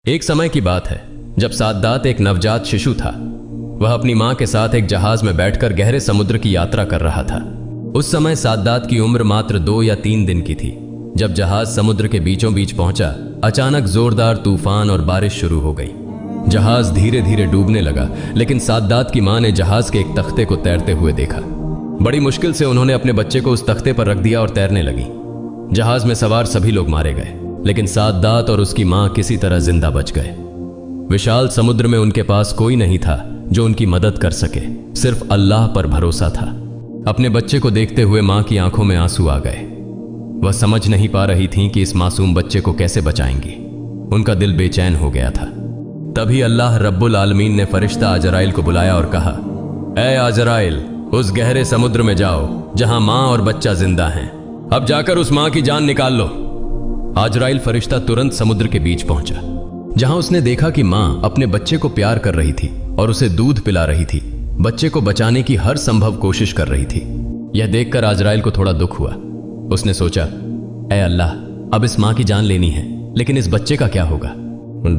एक समय की बात है जब साद्दात एक नवजात शिशु था। वह अपनी मां के साथ एक जहाज में बैठकर गहरे समुद्र की यात्रा कर रहा था। उस समय साद्दात की उम्र मात्र 2 या 3 दिन की थी। जब जहाज समुद्र के बीचों बीच पहुंचा, अचानक जोरदार तूफान और बारिश शुरू हो गई। जहाज धीरे धीरे डूबने लगा, लेकिन साद्दात की मां ने जहाज के एक तख्ते को तैरते हुए देखा। बड़ी मुश्किल से उन्होंने अपने बच्चे को उस तख्ते पर रख दिया और तैरने लगी। जहाज में सवार सभी लोग मारे गए, लेकिन साद्दात और उसकी मां किसी तरह जिंदा बच गए। विशाल समुद्र में उनके पास कोई नहीं था जो उनकी मदद कर सके, सिर्फ अल्लाह पर भरोसा था। अपने बच्चे को देखते हुए मां की आंखों में आंसू आ गए। वह समझ नहीं पा रही थीं कि इस मासूम बच्चे को कैसे बचाएंगी। उनका दिल बेचैन हो गया था। तभी अल्लाह रब्बुल आलमीन ने फरिश्ता अजराइल को बुलाया और कहा, ऐ अजराइल, उस गहरे समुद्र में जाओ जहां मां और बच्चा जिंदा हैं। अब जाकर उस मां की जान निकाल लो। अजराइल फरिश्ता तुरंत समुद्र के बीच पहुंचा, जहां उसने देखा कि मां अपने बच्चे को प्यार कर रही थी और उसे दूध पिला रही थी। बच्चे को बचाने की हर संभव कोशिश कर रही थी। यह देखकर अजराइल को थोड़ा दुख हुआ। उसने सोचा, ऐ अल्लाह, अब इस मां की जान लेनी है, लेकिन इस बच्चे का क्या होगा।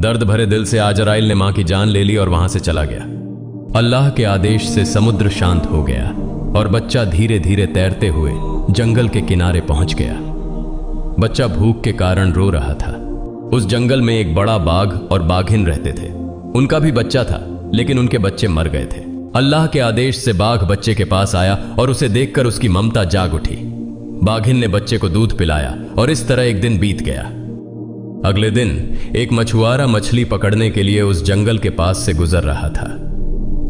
दर्द भरे दिल से अजराइल ने मां की जान ले ली और वहां से चला गया। अल्लाह के आदेश से समुद्र शांत हो गया और बच्चा धीरे धीरे तैरते हुए जंगल के किनारे पहुंच गया। बच्चा भूख के कारण रो रहा था। उस जंगल में एक बड़ा बाघ और बाघिन रहते थे। उनका भी बच्चा था, लेकिन उनके बच्चे मर गए थे। अल्लाह के आदेश से बाघ बच्चे के पास आया और उसे देखकर उसकी ममता जाग उठी। बाघिन ने बच्चे को दूध पिलाया और इस तरह एक दिन बीत गया। अगले दिन एक मछुआरा मछली पकड़ने के लिए उस जंगल के पास से गुजर रहा था।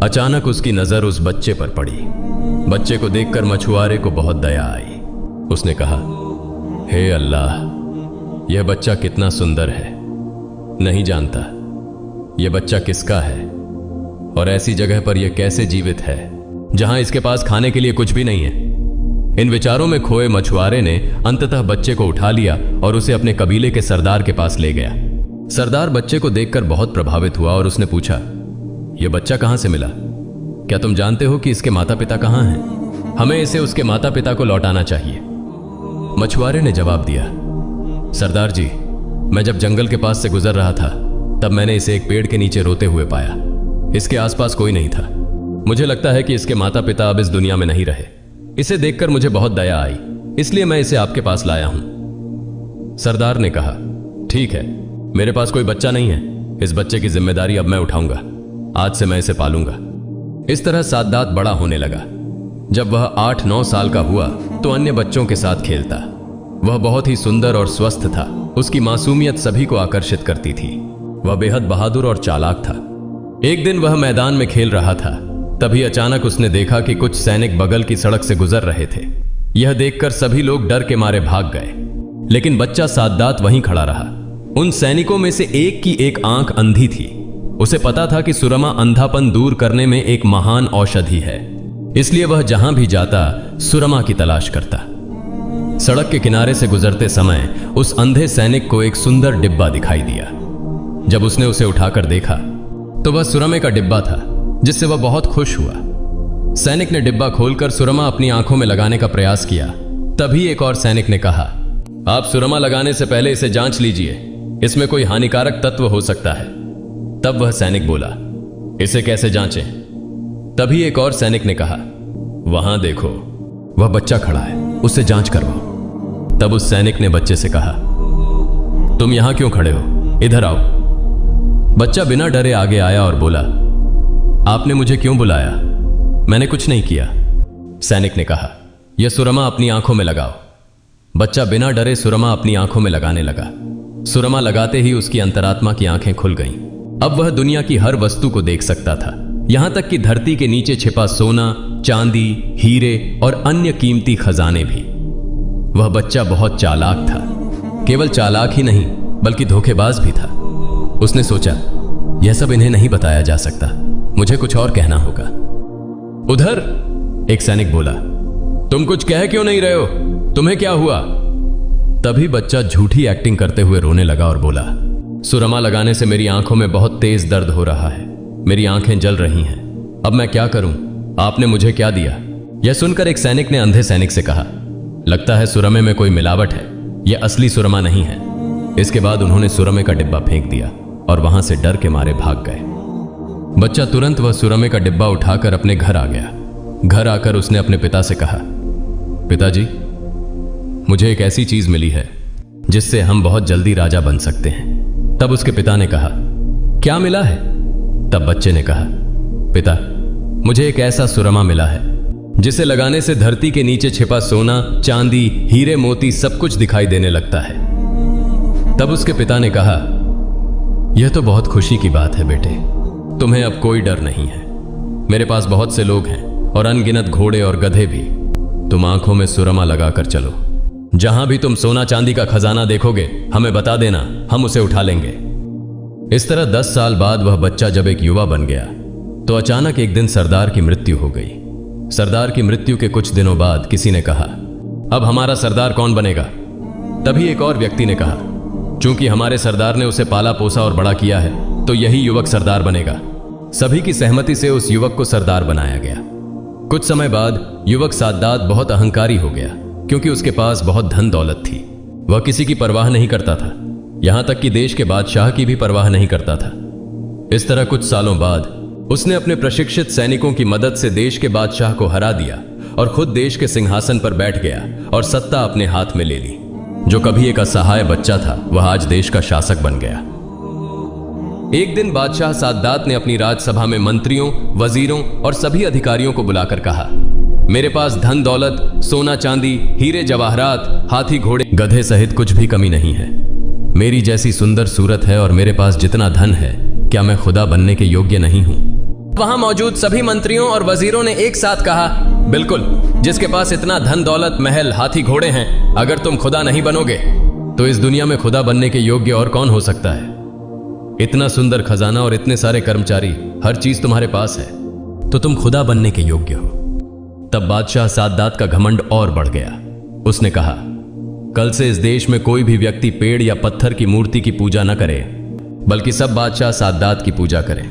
अचानक उसकी नजर उस बच्चे पर पड़ी। बच्चे को देखकर मछुआरे को बहुत दया आई। उसने कहा, हे अल्लाह, यह बच्चा कितना सुंदर है। नहीं जानता यह बच्चा किसका है और ऐसी जगह पर यह कैसे जीवित है जहां इसके पास खाने के लिए कुछ भी नहीं है। इन विचारों में खोए मछुआरे ने अंततः बच्चे को उठा लिया और उसे अपने कबीले के सरदार के पास ले गया। सरदार बच्चे को देखकर बहुत प्रभावित हुआ और उसने पूछा, यह बच्चा कहां से मिला? क्या तुम जानते हो कि इसके माता पिता कहां हैं? हमें इसे उसके माता पिता को लौटाना चाहिए। मछुआरे ने जवाब दिया, सरदार जी, मैं जब जंगल के पास से गुजर रहा था तब मैंने इसे एक पेड़ के नीचे रोते हुए पाया। इसके आसपास कोई नहीं था। मुझे लगता है कि इसके माता पिता अब इस दुनिया में नहीं रहे। इसे देखकर मुझे बहुत दया आई, इसलिए मैं इसे आपके पास लाया हूं। सरदार ने कहा, ठीक है, मेरे पास कोई बच्चा नहीं है। इस बच्चे की जिम्मेदारी अब मैं उठाऊंगा। आज से मैं इसे पालूंगा। इस तरह साद्दात बड़ा होने लगा। जब वह 8-9 साल का हुआ तो अन्य बच्चों के साथ खेलता। वह बहुत ही सुंदर और स्वस्थ था। उसकी मासूमियत सभी को आकर्षित करती थी। वह बेहद बहादुर और चालाक था। एक दिन वह मैदान में खेल रहा था। तभी अचानक उसने देखा कि कुछ सैनिक बगल की सड़क से गुजर रहे थे। यह देखकर सभी लोग डर के मारे भाग गए, लेकिन बच्चा साद्दात वहीं खड़ा रहा। उन सैनिकों में से एक की एक आंख अंधी थी। उसे पता था कि सुरमा अंधापन दूर करने में एक महान औषधि है, इसलिए वह जहां भी जाता सुरमा की तलाश करता। सड़क के किनारे से गुजरते समय उस अंधे सैनिक को एक सुंदर डिब्बा दिखाई दिया। जब उसने उसे उठाकर देखा तो वह सुरमे का डिब्बा था, जिससे वह बहुत खुश हुआ। सैनिक ने डिब्बा खोलकर सुरमा अपनी आंखों में लगाने का प्रयास किया। तभी एक और सैनिक ने कहा, आप सुरमा लगाने से पहले इसे जांच लीजिए, इसमें कोई हानिकारक तत्व हो सकता है। तब वह सैनिक बोला, इसे कैसे जांचें? तभी एक और सैनिक ने कहा, वहां देखो, वह बच्चा खड़ा है, उससे जांच करवाओ। तब उस सैनिक ने बच्चे से कहा, तुम यहां क्यों खड़े हो? इधर आओ। बच्चा बिना डरे आगे आया और बोला, आपने मुझे क्यों बुलाया? मैंने कुछ नहीं किया। सैनिक ने कहा, यह सुरमा अपनी आंखों में लगाओ। बच्चा बिना डरे सुरमा अपनी आंखों में लगाने लगा। सुरमा लगाते ही उसकी अंतरात्मा की आंखें खुल गईं। अब वह दुनिया की हर वस्तु को देख सकता था, यहां तक कि धरती के नीचे छिपा सोना, चांदी, हीरे और अन्य कीमती खजाने भी। वह बच्चा बहुत चालाक था। केवल चालाक ही नहीं बल्कि धोखेबाज भी था। उसने सोचा, यह सब इन्हें नहीं बताया जा सकता, मुझे कुछ और कहना होगा। उधर एक सैनिक बोला, तुम कुछ कह क्यों नहीं रहे हो? तुम्हें क्या हुआ? तभी बच्चा झूठी एक्टिंग करते हुए रोने लगा और बोला, सुरमा लगाने से मेरी आंखों में बहुत तेज दर्द हो रहा है। मेरी आंखें जल रही हैं। अब मैं क्या करूं? आपने मुझे क्या दिया? यह सुनकर एक सैनिक ने अंधे सैनिक से कहा, लगता है सुरमे में कोई मिलावट है, यह असली सुरमा नहीं है। इसके बाद उन्होंने सुरमे का डिब्बा फेंक दिया और वहां से डर के मारे भाग गए। बच्चा तुरंत वह सुरमे का डिब्बा उठाकर अपने घर आ गया। घर आकर उसने अपने पिता से कहा, पिताजी, मुझे एक ऐसी चीज मिली है जिससे हम बहुत जल्दी राजा बन सकते हैं। तब उसके पिता ने कहा, क्या मिला है? तब बच्चे ने कहा, पिता, मुझे एक ऐसा सुरमा मिला है जिसे लगाने से धरती के नीचे छिपा सोना, चांदी, हीरे मोती सब कुछ दिखाई देने लगता है। तब उसके पिता ने कहा, यह तो बहुत खुशी की बात है बेटे, तुम्हें अब कोई डर नहीं है। मेरे पास बहुत से लोग हैं और अनगिनत घोड़े और गधे भी। तुम आंखों में सुरमा लगाकर चलो, जहां भी तुम सोना चांदी का खजाना देखोगे हमें बता देना, हम उसे उठा लेंगे। इस तरह 10 साल बाद वह बच्चा जब एक युवा बन गया तो अचानक एक दिन सरदार की मृत्यु हो गई। सरदार की मृत्यु के कुछ दिनों बाद किसी ने कहा, अब हमारा सरदार कौन बनेगा? तभी एक और व्यक्ति ने कहा, चूंकि हमारे सरदार ने उसे पाला पोसा और बड़ा किया है तो यही युवक सरदार बनेगा। सभी की सहमति से उस युवक को सरदार बनाया गया। कुछ समय बाद युवक साद्दात बहुत अहंकारी हो गया, क्योंकि उसके पास बहुत धन दौलत थी। वह किसी की परवाह नहीं करता था, यहां तक कि देश के बादशाह की भी परवाह नहीं करता था। इस तरह कुछ सालों बाद उसने अपने प्रशिक्षित सैनिकों की मदद से देश के बादशाह को हरा दिया और खुद देश के सिंहासन पर बैठ गया और सत्ता अपने हाथ में ले ली। जो कभी एक असहाय बच्चा था वह आज देश का शासक बन गया। एक दिन बादशाह साद्दात ने अपनी राजसभा में मंत्रियों, वजीरों और सभी अधिकारियों को बुलाकर कहा, मेरे पास धन दौलत, सोना चांदी, हीरे जवाहरात, हाथी घोड़े गधे सहित कुछ भी कमी नहीं है। मेरी जैसी सुंदर सूरत है और मेरे पास जितना धन है, क्या मैं खुदा बनने के योग्य नहीं हूं? वहां मौजूद सभी मंत्रियों और वजीरों ने एक साथ कहा, बिल्कुल, जिसके पास इतना धन दौलत, महल, हाथी घोड़े हैं, अगर तुम खुदा नहीं बनोगे तो इस दुनिया में खुदा बनने के योग्य और कौन हो सकता है? इतना सुंदर खजाना और इतने सारे कर्मचारी, हर चीज तुम्हारे पास है, तो तुम खुदा बनने के योग्य हो। तब बादशाह साद्दात का घमंड और बढ़ गया। उसने कहा, कल से इस देश में कोई भी व्यक्ति पेड़ या पत्थर की मूर्ति की पूजा न करे, बल्कि सब बादशाह साद्दात की पूजा करें।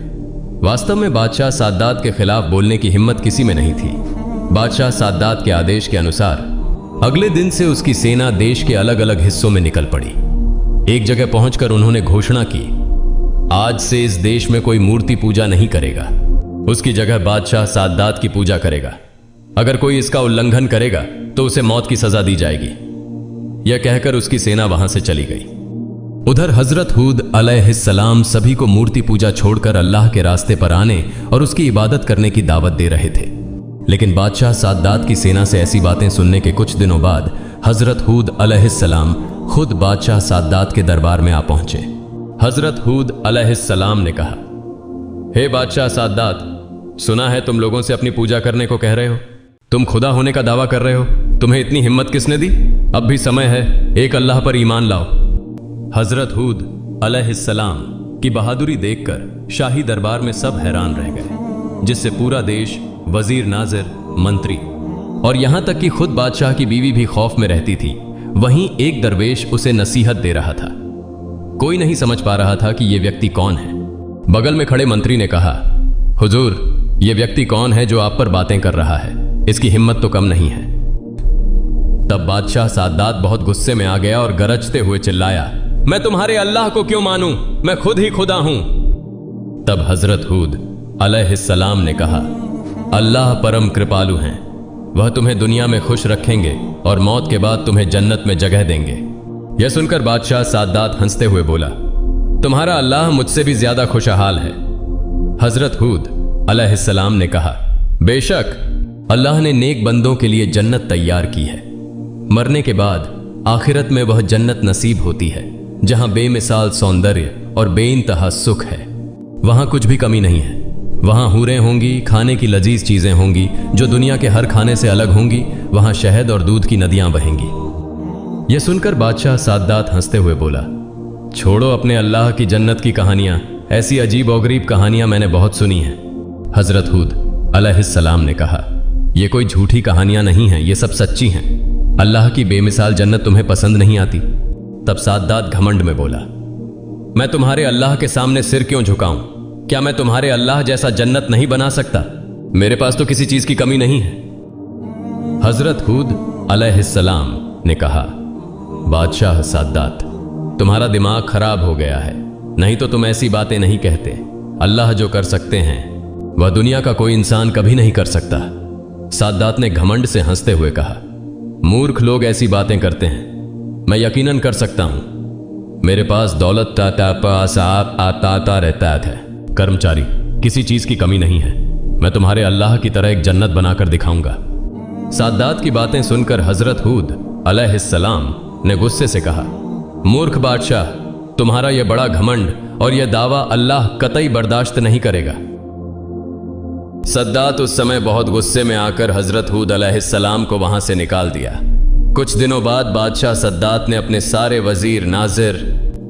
वास्तव में बादशाह साद्दात के खिलाफ बोलने की हिम्मत किसी में नहीं थी। बादशाह साद्दात के आदेश के अनुसार अगले दिन से उसकी सेना देश के अलग अलग हिस्सों में निकल पड़ी। एक जगह पहुंचकर उन्होंने घोषणा की, आज से इस देश में कोई मूर्ति पूजा नहीं करेगा, उसकी जगह बादशाह साद्दात की पूजा करेगा। अगर कोई इसका उल्लंघन करेगा तो उसे मौत की सजा दी जाएगी। यह कहकर उसकी सेना वहां से चली गई। उधर हजरत हूद अलैहिस्सलाम सभी को मूर्ति पूजा छोड़कर अल्लाह के रास्ते पर आने और उसकी इबादत करने की दावत दे रहे थे। लेकिन बादशाह साद्दात की सेना से ऐसी बातें सुनने के कुछ दिनों बाद हजरत हूद अलैहिस्सलाम खुद बादशाह साद्दात के दरबार में आ पहुंचे। हजरत हूद अलैहिस्सलाम ने कहा, हे बादशाह साद्दात, सुना है तुम लोगों से अपनी पूजा करने को कह रहे हो, तुम खुदा होने का दावा कर रहे हो, तुम्हें इतनी हिम्मत किसने दी? अब भी समय है, एक अल्लाह पर ईमान लाओ। हजरत हूद अलैहिस्सलाम की बहादुरी देखकर शाही दरबार में सब हैरान रह गए, जिससे पूरा देश, वजीर नाजिर, मंत्री और यहां तक कि खुद बादशाह की बीवी भी खौफ में रहती थी। वहीं एक दरवेश उसे नसीहत दे रहा था। कोई नहीं समझ पा रहा था कि यह व्यक्ति कौन है। बगल में खड़े मंत्री ने कहा, हुजूर, यह व्यक्ति कौन है जो आप पर बातें कर रहा है? इसकी हिम्मत तो कम नहीं है। तब बादशाह साद्दात बहुत गुस्से में आ गया और गरजते हुए चिल्लाया, मैं तुम्हारे अल्लाह को क्यों मानूं? मैं खुद ही खुदा हूं। तब हजरत हूद अलैहिस्सलाम ने कहा, अल्लाह परम कृपालु हैं, वह तुम्हें दुनिया में खुश रखेंगे और मौत के बाद तुम्हें जन्नत में जगह देंगे। यह सुनकर बादशाह साद्दात हंसते हुए बोला, तुम्हारा अल्लाह मुझसे भी ज्यादा खुशहाल है। हजरत हूद अलैहिस्सलाम ने कहा, बेशक अल्लाह ने नेक बंदों के लिए जन्नत तैयार की है। मरने के बाद आखिरत में वह जन्नत नसीब होती है जहां बेमिसाल सौंदर्य और बेइंतहा सुख है। वहां कुछ भी कमी नहीं है। वहां हूरें होंगी, खाने की लजीज चीजें होंगी जो दुनिया के हर खाने से अलग होंगी। वहां शहद और दूध की नदियां बहेंगी। यह सुनकर बादशाह साद्दात हंसते हुए बोला, छोड़ो अपने अल्लाह की जन्नत की कहानियां, ऐसी अजीब और गरीब कहानियां मैंने बहुत सुनी हैं। हजरत हूद अलैहिस्सलाम ने कहा, यह कोई झूठी कहानियां नहीं हैं, ये सब सच्ची हैं। अल्लाह की बेमिसाल जन्नत तुम्हें पसंद नहीं आती? तब साद्दात घमंड में बोला, मैं तुम्हारे अल्लाह के सामने सिर क्यों झुकाऊं? क्या मैं तुम्हारे अल्लाह जैसा जन्नत नहीं बना सकता? मेरे पास तो किसी चीज की कमी नहीं है। हजरत हूद अलैहिस्सलाम ने कहा, बादशाह साद्दात, तुम्हारा दिमाग खराब हो गया है। नहीं तो तुम ऐसी बातें नहीं कहते। अल्लाह जो कर सकते हैं वह दुनिया का कोई इंसान कभी नहीं कर सकता। साद्दात ने घमंड से हंसते हुए कहा, मूर्ख लोग ऐसी बातें करते हैं, मैं यकीनन कर सकता हूं। मेरे पास दौलत आता रहता है। कर्मचारी, किसी चीज की कमी नहीं है। मैं तुम्हारे अल्लाह की तरह एक जन्नत बनाकर दिखाऊंगा। साद्दात की बातें सुनकर हजरत हूद अलैहिस्सलाम ने गुस्से से कहा, मूर्ख बादशाह, तुम्हारा यह बड़ा घमंड और यह दावा अल्लाह कतई बर्दाश्त नहीं करेगा। सद्दात उस समय बहुत गुस्से में आकर हजरत हूद अलैहिस्सलाम को वहां से निकाल दिया। कुछ दिनों बाद बादशाह सद्दात ने अपने सारे वजीर, नाजिर,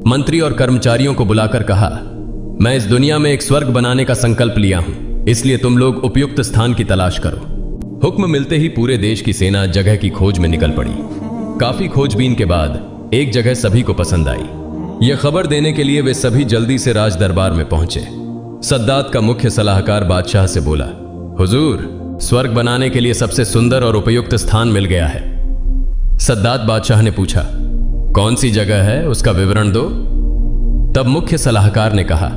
मंत्री और कर्मचारियों को बुलाकर कहा, मैं इस दुनिया में एक स्वर्ग बनाने का संकल्प लिया हूं, इसलिए तुम लोग उपयुक्त स्थान की तलाश करो। हुक्म मिलते ही पूरे देश की सेना जगह की खोज में निकल पड़ी। काफी खोजबीन के बाद एक जगह सभी को पसंद आई। यह खबर देने के लिए वे सभी जल्दी से राज दरबार में पहुंचे। सद्दात का मुख्य सलाहकार बादशाह से बोला, हुजूर, स्वर्ग बनाने के लिए सबसे सुंदर और उपयुक्त स्थान मिल गया है। सद्दात बादशाह ने पूछा, कौन सी जगह है, उसका विवरण दो। तब मुख्य सलाहकार ने कहा,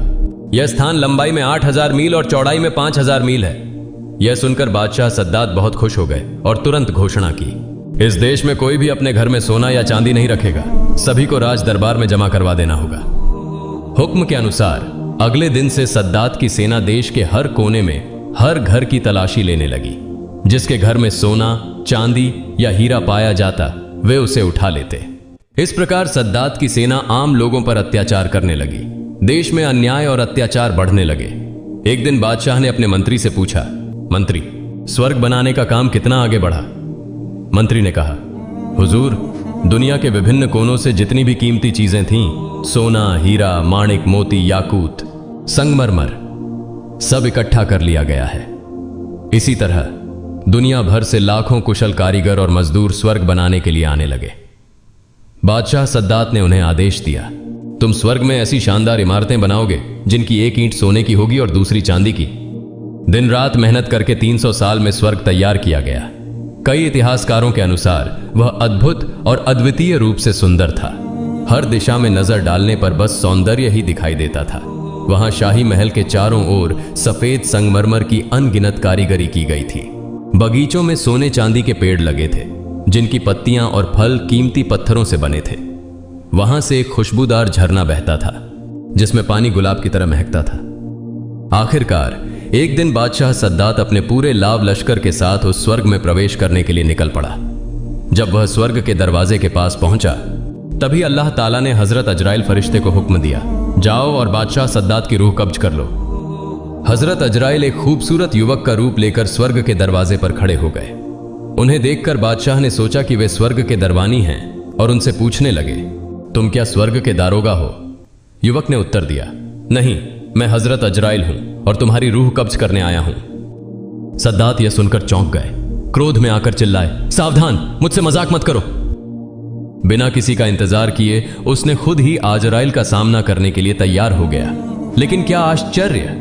यह स्थान लंबाई में 8000 मील और चौड़ाई में 5000 मील है। यह सुनकर बादशाह सद्दात बहुत खुश हो गए और तुरंत घोषणा की, इस देश में कोई भी अपने घर में सोना या चांदी नहीं रखेगा, सभी को राज दरबार में जमा करवा देना होगा। हुक्म के अनुसार अगले दिन से सद्दात की सेना देश के हर कोने में हर घर की तलाशी लेने लगी। जिसके घर में सोना, चांदी या हीरा पाया जाता वे उसे उठा लेते। इस प्रकार सद्दात की सेना आम लोगों पर अत्याचार करने लगी। देश में अन्याय और अत्याचार बढ़ने लगे। एक दिन बादशाह ने अपने मंत्री से पूछा, मंत्री, स्वर्ग बनाने का काम कितना आगे बढ़ा? मंत्री ने कहा, हुजूर, दुनिया के विभिन्न कोनों से जितनी भी कीमती चीजें थीं, सोना, हीरा, माणिक, मोती, याकूत, संगमरमर, सब इकट्ठा कर लिया गया है। इसी तरह दुनिया भर से लाखों कुशल कारीगर और मजदूर स्वर्ग बनाने के लिए आने लगे। बादशाह सद्दात ने उन्हें आदेश दिया, तुम स्वर्ग में ऐसी शानदार इमारतें बनाओगे जिनकी एक ईंट सोने की होगी और दूसरी चांदी की। दिन रात मेहनत करके 300 साल में स्वर्ग तैयार किया गया। कई इतिहासकारों के अनुसार वह अद्भुत और अद्वितीय रूप से सुंदर था। हर दिशा में नजर डालने पर बस सौंदर्य ही दिखाई देता था। वहां शाही महल के चारों ओर सफेद संगमरमर की अनगिनत कारीगरी की गई थी। बगीचों में सोने चांदी के पेड़ लगे थे, जिनकी पत्तियां और फल कीमती पत्थरों से बने थे। वहां से एक खुशबूदार झरना बहता था, जिसमें पानी गुलाब की तरह महकता था। आखिरकार एक दिन बादशाह सद्दात अपने पूरे लाव लश्कर के साथ उस स्वर्ग में प्रवेश करने के लिए निकल पड़ा। जब वह स्वर्ग के दरवाजे के पास पहुंचा, तभी अल्लाह ताला ने हजरत अजराइल फरिश्ते को हुक्म दिया, जाओ और बादशाह सद्दात की रूह कब्ज कर लो। हजरत अजराइल एक खूबसूरत युवक का रूप लेकर स्वर्ग के दरवाजे पर खड़े हो गए। उन्हें देखकर बादशाह ने सोचा कि वे स्वर्ग के दरबानी हैं और उनसे पूछने लगे, तुम क्या स्वर्ग के दारोगा हो? युवक ने उत्तर दिया, नहीं, मैं हजरत अजराइल हूं और तुम्हारी रूह कब्ज करने आया हूं। सद्दात यह सुनकर चौंक गए। क्रोध में आकर चिल्लाए, सावधान, मुझसे मजाक मत करो। बिना किसी का इंतजार किए उसने खुद ही अजराइल का सामना करने के लिए तैयार हो गया। लेकिन क्या आश्चर्य,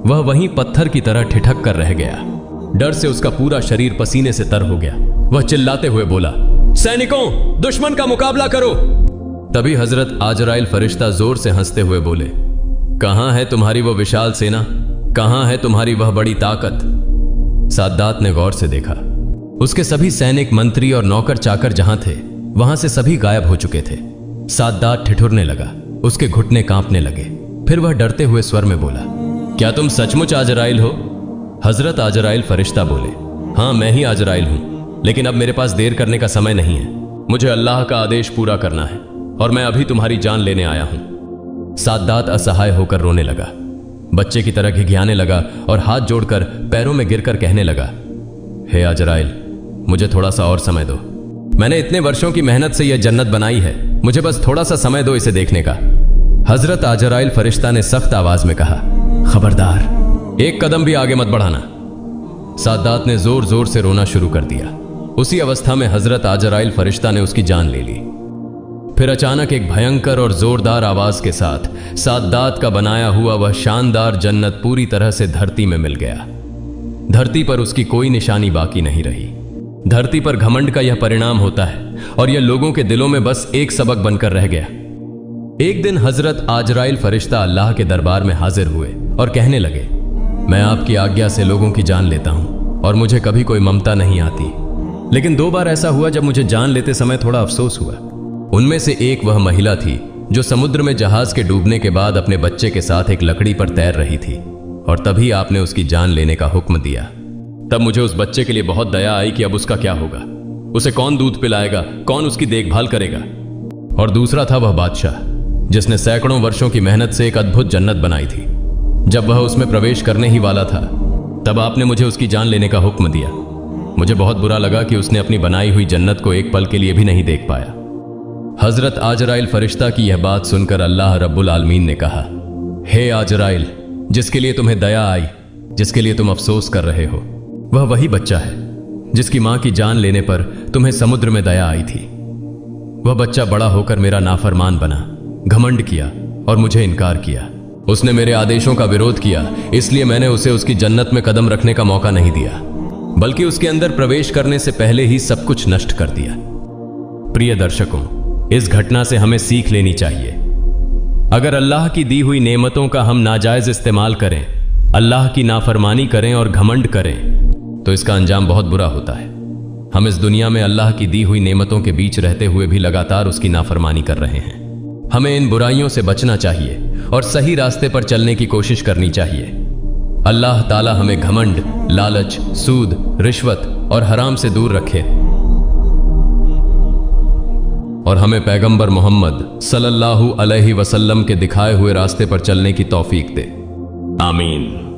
वह वहीं पत्थर की तरह ठिठक कर रह गया। डर से उसका पूरा शरीर पसीने से तर हो गया। वह चिल्लाते हुए बोला, सैनिकों, दुश्मन का मुकाबला करो। तभी हजरत अजराइल फरिश्ता जोर से हंसते हुए बोले, कहां है तुम्हारी वह विशाल सेना? कहां है तुम्हारी वह बड़ी ताकत? साद्दात ने गौर से देखा। उसके सभी सैनिक, मंत्री और नौकर चाकर जहां थे, वहां से सभी गायब हो चुके थे। साद्दात ठिठुरने लगा, उसके घुटने कांपने लगे। फिर वह डरते हुए स्वर में बोला, क्या तुम सचमुच अजराइल हो? हजरत अजराइल फरिश्ता बोले, हां, मैं ही अजराइल हूं, लेकिन अब मेरे पास देर करने का समय नहीं है। मुझे अल्लाह का आदेश पूरा करना है और मैं अभी तुम्हारी जान लेने आया हूं। साद्दात असहाय होकर रोने लगा, बच्चे की तरह घिघियाने लगा और हाथ जोड़कर पैरों में गिरकर कहने लगा, हे अजराइल, मुझे थोड़ा सा और समय दो। मैंने इतने वर्षों की मेहनत से यह जन्नत बनाई है, मुझे बस थोड़ा सा समय दो इसे देखने का। हजरत अजराइल फरिश्ता ने सख्त आवाज में कहा, खबरदार, एक कदम भी आगे मत बढ़ाना। साद्दात ने जोर जोर से रोना शुरू कर दिया। उसी अवस्था में हजरत अजराइल फरिश्ता ने उसकी जान ले ली। फिर अचानक एक भयंकर और जोरदार आवाज के साथ साद्दात का बनाया हुआ वह शानदार जन्नत पूरी तरह से धरती में मिल गया। धरती पर उसकी कोई निशानी बाकी नहीं रही। धरती पर घमंड का यह परिणाम होता है और यह लोगों के दिलों में बस एक सबक बनकर रह गया। एक दिन हजरत आजराइल फरिश्ता अल्लाह के दरबार में हाजिर हुए और कहने लगे, मैं आपकी आज्ञा से लोगों की जान लेता हूं और मुझे कभी कोई ममता नहीं आती, लेकिन 2 बार ऐसा हुआ जब मुझे जान लेते समय थोड़ा अफसोस हुआ। उनमें से एक वह महिला थी जो समुद्र में जहाज के डूबने के बाद अपने बच्चे के साथ एक लकड़ी पर तैर रही थी, और तभी आपने उसकी जान लेने का हुक्म दिया। तब मुझे उस बच्चे के लिए बहुत दया आई कि अब उसका क्या होगा, उसे कौन दूध पिलाएगा, कौन उसकी देखभाल करेगा। और दूसरा था वह बादशाह जिसने सैकड़ों वर्षों की मेहनत से एक अद्भुत जन्नत बनाई थी। जब वह उसमें प्रवेश करने ही वाला था तब आपने मुझे उसकी जान लेने का हुक्म दिया। मुझे बहुत बुरा लगा कि उसने अपनी बनाई हुई जन्नत को एक पल के लिए भी नहीं देख पाया। हजरत आजराइल फरिश्ता की यह बात सुनकर अल्लाह रब्बुल आलमीन ने कहा, हे आजराइल, जिसके लिए तुम्हें दया आई, जिसके लिए तुम अफसोस कर रहे हो, वह वही बच्चा है जिसकी मां की जान लेने पर तुम्हें समुद्र में दया आई थी। वह बच्चा बड़ा होकर मेरा नाफरमान बना, घमंड किया और मुझे इनकार किया। उसने मेरे आदेशों का विरोध किया, इसलिए मैंने उसे उसकी जन्नत में कदम रखने का मौका नहीं दिया, बल्कि उसके अंदर प्रवेश करने से पहले ही सब कुछ नष्ट कर दिया। प्रिय दर्शकों, इस घटना से हमें सीख लेनी चाहिए। अगर अल्लाह की दी हुई नेमतों का हम नाजायज इस्तेमाल करें, अल्लाह की नाफरमानी करें और घमंड करें, तो इसका अंजाम बहुत बुरा होता है। हम इस दुनिया में अल्लाह की दी हुई नेमतों के बीच रहते हुए भी लगातार उसकी नाफरमानी कर रहे हैं। हमें इन बुराइयों से बचना चाहिए और सही रास्ते पर चलने की कोशिश करनी चाहिए। अल्लाह ताला हमें घमंड, लालच, सूद, रिश्वत और हराम से दूर रखे और हमें पैगंबर मोहम्मद सल्लल्लाहु अलैहि वसल्लम के दिखाए हुए रास्ते पर चलने की तौफीक दे। आमीन।